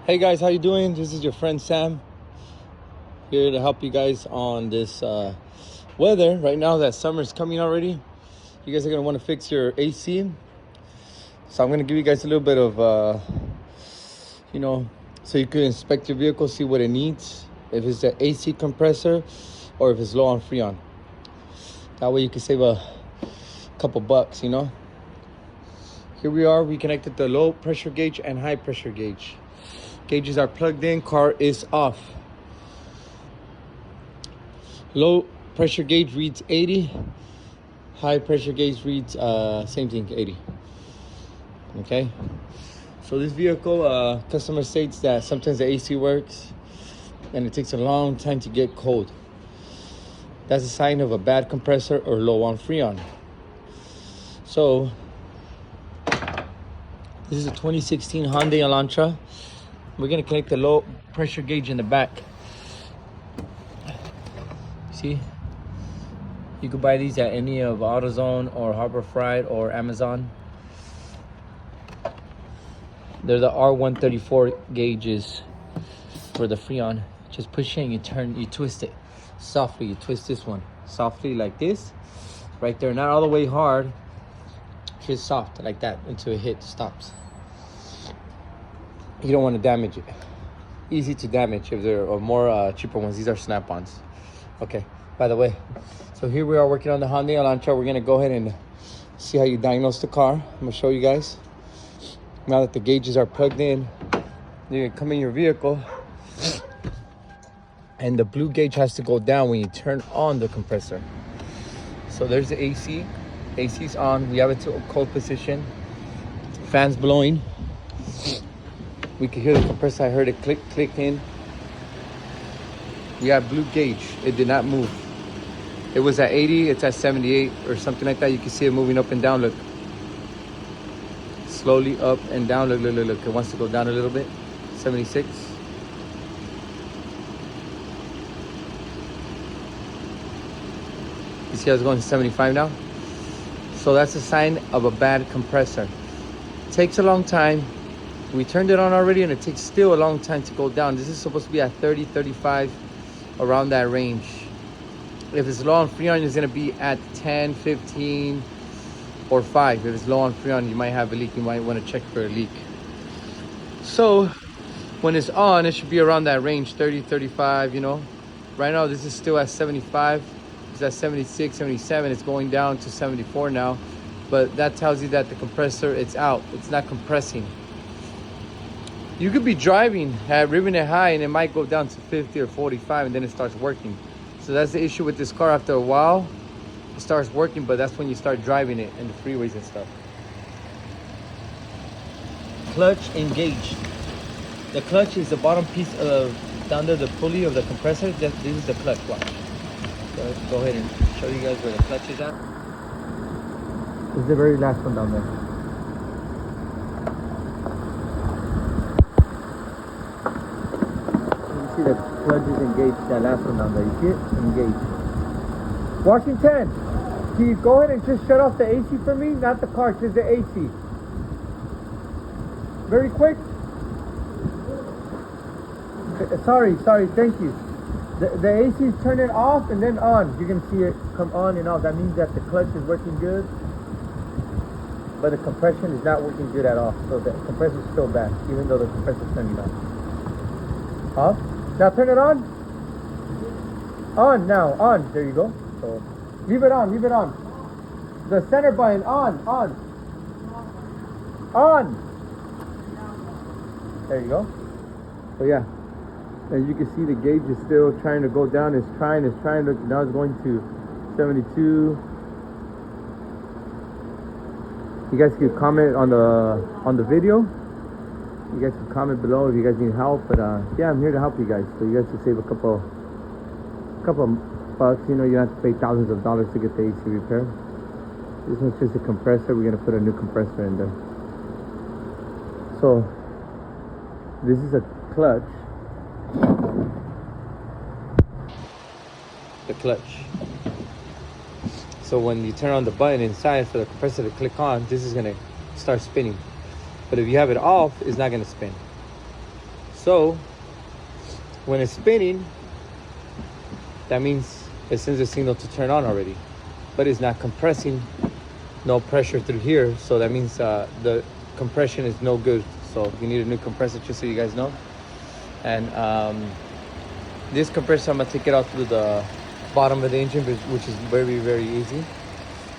Hey guys, how you doing? This is your friend Sam here to help you guys on this weather. Right now that summer's coming already, you guys are going to want to fix your AC. So I'm going to give you guys a little bit of so you can inspect your vehicle, see what it needs, if it's an AC compressor or if it's low on Freon. That way you can save a couple bucks. Here we are. We connected the low pressure gauge and high pressure gauge. Gauges are plugged in, car is off. Low pressure gauge reads 80. High pressure gauge reads same thing, 80. Okay. So this vehicle, customer states that sometimes the AC works and it takes a long time to get cold. That's a sign of a bad compressor or low on Freon. So this is a 2016 Hyundai ELANTRA. We're gonna connect the low pressure gauge in the back. See? You could buy these at any of AutoZone or Harbor Freight or Amazon. They're the R134 gauges for the Freon. Just push in, you twist it softly. You twist this one softly like this, right there. Not all the way hard, just soft like that until it stops. You don't want to damage it. Easy to damage if there are more cheaper ones. These are snap-ons. Okay, by the way, so here we are working on the Hyundai Elantra. We're gonna go ahead and see how you diagnose the car. I'm gonna show you guys. Now that the gauges are plugged in, you can come in your vehicle and the blue gauge has to go down when you turn on the compressor. So there's the AC. AC's on. We have it to a cold position. Fans blowing. We can hear the compressor. I heard it click in. We have blue gauge. It did not move. It was at 80. It's at 78 or something like that. You can see it moving up and down. Look. Slowly up and down. Look. It wants to go down a little bit. 76. You see how it's going to 75 now? So that's a sign of a bad compressor. It takes a long time. We turned it on already and it takes still a long time to go down. This is supposed to be at 30, 35, around that range. If it's low on Freon, it's gonna be at 10, 15, or 5. If it's low on Freon, you might have a leak. You might wanna check for a leak. So when it's on, it should be around that range, 30, 35, Right now, this is still at 75. It's at 76, 77. It's going down to 74 now. But that tells you that the compressor, it's out. It's not compressing. You could be driving at ribbon it high and it might go down to 50 or 45 and then it starts working. So that's the issue with this car. After a while, it starts working, but that's when you start driving it in the freeways and stuff. Clutch engaged. The clutch is the bottom piece of under the pulley of the compressor. This is the clutch. Watch. So let's go ahead and show you guys where the clutch is at. This is the very last one down there. See the clutch is engaged, that last one down there. You see it? Engaged. Washington, can you go ahead and just shut off the AC for me? Not the car, just the AC. Very quick. Sorry, thank you. The AC is turning off and then on. You can see it come on and off. That means that the clutch is working good, but the compression is not working good at all. So the compressor is still bad, even though the compressor is turning on. Off? Now turn it on. On now, on. There you go. So leave it on. The center button on. There you go. So yeah, as you can see, the gauge is still trying to go down. It's trying. Look, now it's going to 72. You guys can comment on the video. You guys can comment below if you guys need help, but yeah, I'm here to help you guys, so you guys can save a couple bucks. You don't have to pay thousands of dollars to get the AC repaired. This one's just a compressor. We're gonna put a new compressor in there. So this is a clutch. The clutch. So when you turn on the button inside for the compressor to click on, this is gonna start spinning. But if you have it off, it's not gonna spin. So when it's spinning, that means it sends a signal to turn on already, but it's not compressing, no pressure through here. So that means the compression is no good. So you need a new compressor, just so you guys know. And this compressor, I'm gonna take it out through the bottom of the engine, which is very, very easy.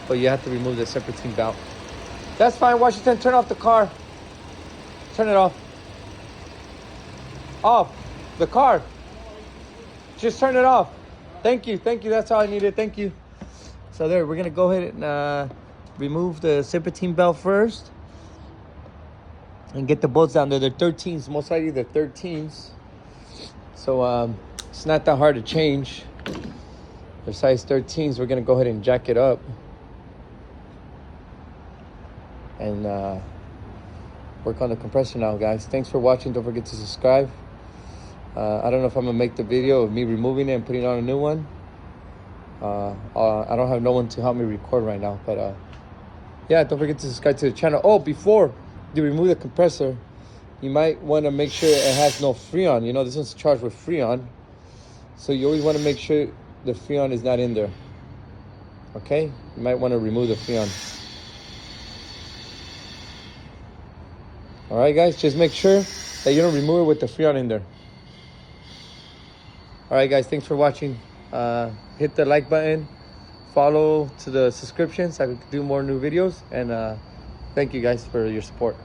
But you have to remove the separating belt. That's fine, Washington, turn off the car. Turn it off. Off the car. Just turn it off. Thank you, that's all I needed, thank you. So there, we're gonna go ahead and remove the serpentine belt first and get the bolts down there. They're 13s, most likely they're 13s. So it's not that hard to change. They're size 13s. We're gonna go ahead and jack it up and work on the compressor now, guys. Thanks for watching. Don't forget to subscribe. I don't know if I'm gonna make the video of me removing it and putting on a new one. I don't have no one to help me record right now, but yeah, don't forget to subscribe to the channel. Oh, before you remove the compressor, you might want to make sure it has no Freon. You know, this one's charged with Freon, so you always want to make sure the Freon is not in there. Okay, you might want to remove the Freon. All right, guys, just make sure that you don't remove it with the Freon in there. All right, guys, thanks for watching. Hit the like button, follow to the subscription so I can do more new videos, and thank you guys for your support.